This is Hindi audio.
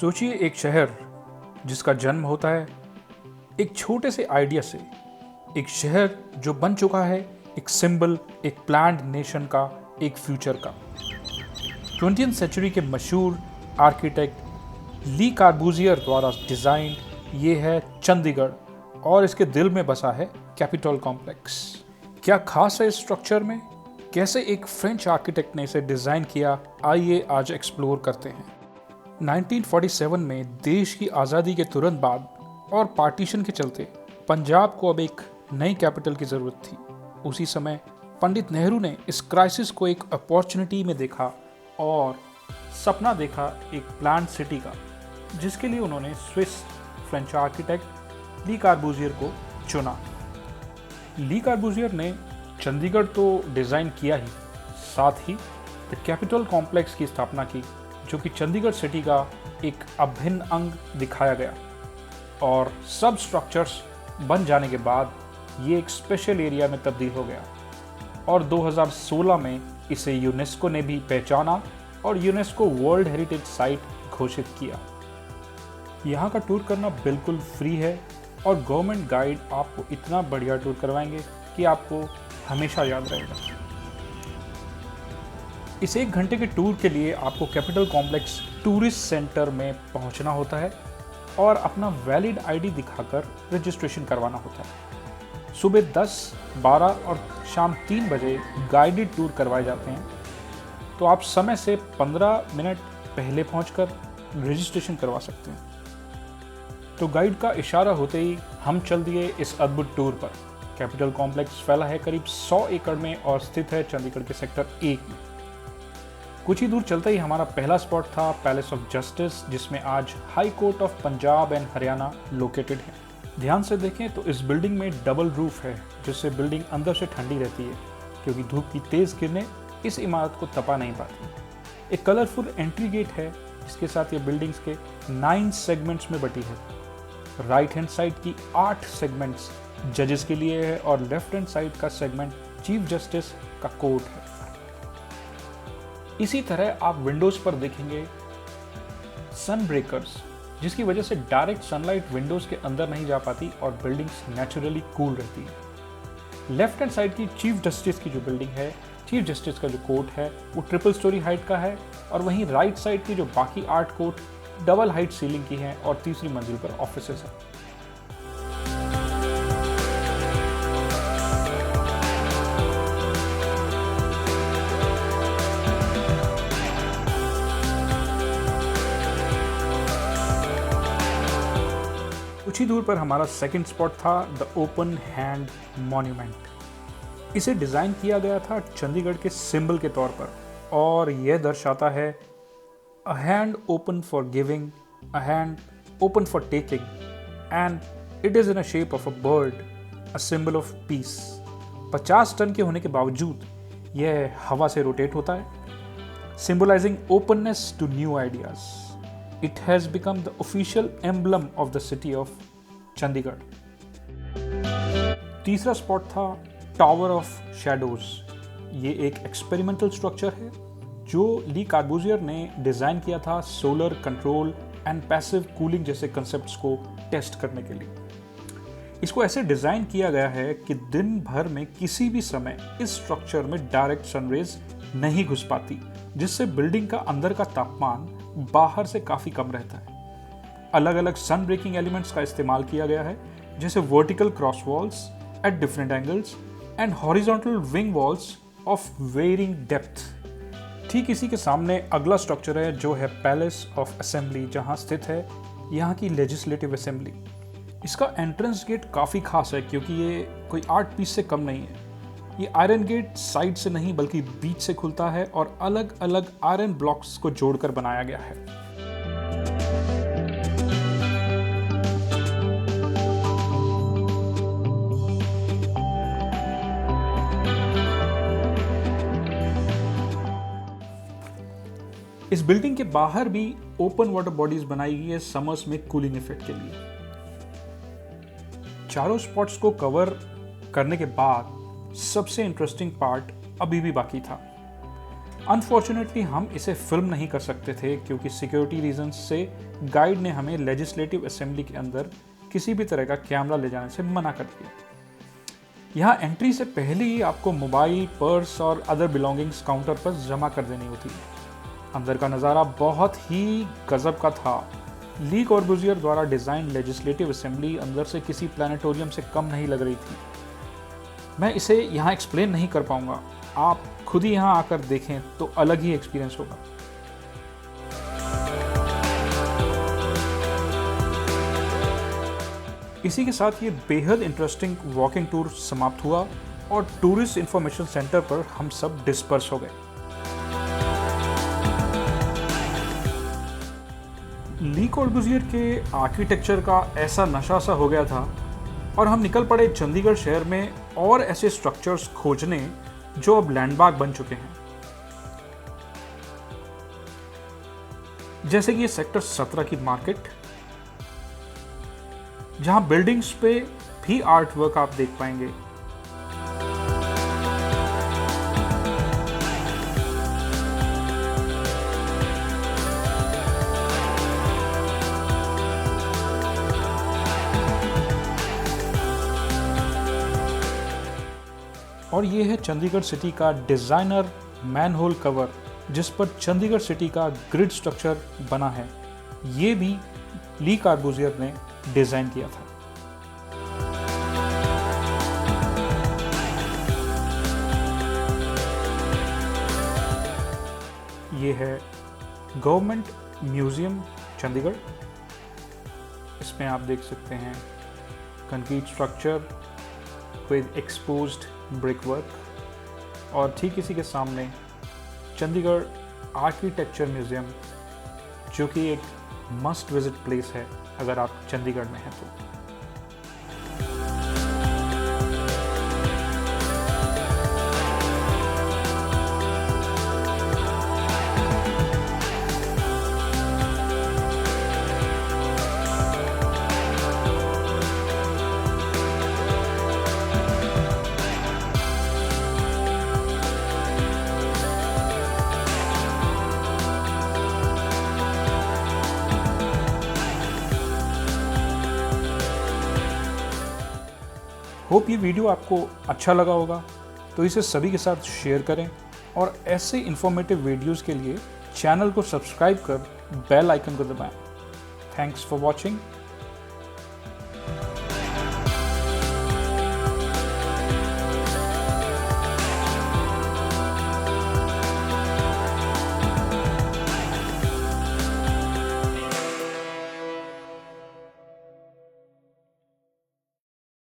सोचिए एक शहर जिसका जन्म होता है एक छोटे से आइडिया से। एक शहर जो बन चुका है एक सिंबल, एक प्लान्ड नेशन का, एक फ्यूचर का। 20वीं सेंचुरी के मशहूर आर्किटेक्ट ली कार्बूजियर द्वारा डिजाइन ये है चंडीगढ़, और इसके दिल में बसा है कैपिटॉल कॉम्प्लेक्स। क्या खास है इस स्ट्रक्चर में? कैसे एक फ्रेंच आर्किटेक्ट ने इसे डिजाइन किया? आइए आज एक्सप्लोर करते हैं। 1947 में देश की आज़ादी के तुरंत बाद और पार्टीशन के चलते पंजाब को अब एक नई कैपिटल की ज़रूरत थी। उसी समय पंडित नेहरू ने इस क्राइसिस को एक अपॉर्चुनिटी में देखा और सपना देखा एक प्लान्ड सिटी का, जिसके लिए उन्होंने स्विस फ्रेंच आर्किटेक्ट ली कार्बूजियर को चुना। ली कार्बूजियर ने चंडीगढ़ तो डिज़ाइन किया ही, साथ ही द कैपिटल कॉम्प्लेक्स की स्थापना की, जो कि चंडीगढ़ सिटी का एक अभिन्न अंग दिखाया गया। और सब स्ट्रक्चर्स बन जाने के बाद ये एक स्पेशल एरिया में तब्दील हो गया और 2016 में इसे यूनेस्को ने भी पहचाना और यूनेस्को वर्ल्ड हेरिटेज साइट घोषित किया। यहाँ का टूर करना बिल्कुल फ्री है और गवर्नमेंट गाइड आपको इतना बढ़िया टूर करवाएंगे कि आपको हमेशा याद रहेगा। इस 1 घंटे के टूर के लिए आपको कैपिटल कॉम्प्लेक्स टूरिस्ट सेंटर में पहुंचना होता है और अपना वैलिड आईडी दिखाकर रजिस्ट्रेशन करवाना होता है। सुबह 10, 12 और शाम 3 बजे गाइडेड टूर करवाए जाते हैं, तो आप समय से 15 मिनट पहले पहुंचकर रजिस्ट्रेशन करवा सकते हैं। तो गाइड का इशारा होते ही हम चल दिए इस अद्भुत टूर पर। कैपिटल कॉम्प्लेक्स फैला है करीब 100 एकड़ में और स्थित है चंडीगढ़ के सेक्टर 1 में। कुछ ही दूर चलते ही हमारा पहला स्पॉट था पैलेस ऑफ जस्टिस, जिसमें आज high court of Punjab and Haryana located है। ध्यान से देखें तो इस बिल्डिंग में डबल रूफ है, जिससे बिल्डिंग अंदर से ठंडी रहती है, क्योंकि धूप की तेज किरणें इस इमारत को तपा नहीं पाती। एक कलरफुल एंट्री गेट है, जिसके साथ ये बिल्डिंग्स के 9 सेगमेंट्स में बटी है। राइट हैंड साइड की 8 सेगमेंट्स जजेस के लिए है और लेफ्ट हैंड साइड का सेगमेंट चीफ जस्टिस का कोर्ट है। इसी तरह आप विंडोज पर देखेंगे सन ब्रेकर्स, जिसकी वजह से डायरेक्ट सनलाइट विंडोज के अंदर नहीं जा पाती और बिल्डिंग्स नेचुरली कूल रहती है। लेफ्ट हैंड साइड की चीफ जस्टिस की जो बिल्डिंग है, चीफ जस्टिस का जो कोर्ट है, वो ट्रिपल स्टोरी हाइट का है, और वहीं राइट साइड की जो बाकी 8 कोर्ट डबल हाइट सीलिंग की हैं और तीसरी मंजिल पर ऑफिसेस हैं। कुछ ही दूर पर हमारा सेकंड स्पॉट था द ओपन हैंड मॉन्यूमेंट। इसे डिज़ाइन किया गया था चंडीगढ़ के सिंबल के तौर पर, और यह दर्शाता है a hand open for giving, a hand open for taking, and it is in a shape of a bird, a symbol of peace. 50 ton के होने के बावजूद यह हवा से रोटेट होता है, symbolising openness to new ideas. It has become the official emblem of the city of Chandigarh. तीसरा स्पॉट था टावर ऑफ शैडोज। ये एक एक्सपेरिमेंटल स्ट्रक्चर है जो ली कार्बूजियर ने डिज़ाइन किया था solar control and passive cooling जैसे कंसेप्ट्स को टेस्ट करने के लिए। इसको ऐसे डिज़ाइन किया गया है कि दिन भर में किसी भी समय इस स्ट्रक्चर में डायरेक्ट सनरेज नहीं घुस पाती, जिससे बिल्डिंग का अंदर का तापमान बाहर से काफ़ी कम रहता है। अलग अलग सन ब्रेकिंग एलिमेंट्स का इस्तेमाल किया गया है, जैसे vertical cross walls at different angles and horizontal wing walls of varying depth. ठीक इसी के सामने अगला स्ट्रक्चर है जो है पैलेस ऑफ असेंबली, जहां स्थित है यहाँ की लेजिस्लेटिव असेंबली। इसका एंट्रेंस गेट काफ़ी खास है, क्योंकि ये कोई 8 पीस से कम नहीं है। ये आयरन गेट साइड से नहीं बल्कि बीच से खुलता है और अलग अलग आयरन ब्लॉक्स को जोड़कर बनाया गया है। इस बिल्डिंग के बाहर भी ओपन वाटर बॉडीज बनाई गई है समर्स में कूलिंग इफेक्ट के लिए। चारों स्पॉट्स को कवर करने के बाद सबसे इंटरेस्टिंग पार्ट अभी भी बाकी था। अनफॉर्चुनेटली हम इसे फिल्म नहीं कर सकते थे क्योंकि सिक्योरिटी रीजंस से गाइड ने हमें लेजिस्लेटिव असेंबली के अंदर किसी भी तरह का कैमरा ले जाने से मना कर दिया। यहाँ एंट्री से पहले ही आपको मोबाइल, पर्स और अदर बिलोंगिंग्स काउंटर पर जमा कर देनी होती है। अंदर का नज़ारा बहुत ही गजब का था। ली कॉर्बुजियर द्वारा डिज़ाइन लेजिस्लेटिव असेंबली अंदर से किसी प्लानिटोरियम से कम नहीं लग रही थी। मैं इसे यहाँ एक्सप्लेन नहीं कर पाऊंगा, आप खुद ही यहाँ आकर देखें तो अलग ही एक्सपीरियंस होगा। इसी के साथ ये बेहद इंटरेस्टिंग वॉकिंग टूर समाप्त हुआ और टूरिस्ट इंफॉर्मेशन सेंटर पर हम सब डिस्पर्स हो गए। ली कॉर्बुजियर के आर्किटेक्चर का ऐसा नशा सा हो गया था और हम निकल पड़े चंडीगढ़ शहर में और ऐसे स्ट्रक्चर्स खोजने जो अब लैंडमार्क बन चुके हैं, जैसे कि ये सेक्टर 17 की मार्केट, जहां बिल्डिंग्स पे भी आर्ट वर्क आप देख पाएंगे। और ये है चंडीगढ़ सिटी का डिज़ाइनर मैनहोल कवर, जिस पर चंडीगढ़ सिटी का ग्रिड स्ट्रक्चर बना है। ये भी ली कॉर्बुजियर ने डिज़ाइन किया था। ये है गवर्नमेंट म्यूजियम चंडीगढ़। इसमें आप देख सकते हैं concrete structure with exposed brick work, और ठीक इसी के सामने चंडीगढ़ आर्किटेक्चर म्यूजियम, जो कि एक मस्ट विजिट प्लेस है अगर आप चंडीगढ़ में हैं तो। होप ये वीडियो आपको अच्छा लगा होगा, तो इसे सभी के साथ शेयर करें और ऐसे इंफॉर्मेटिव वीडियोस के लिए चैनल को सब्सक्राइब कर बेल आइकन को दबाएं। Thanks for watching.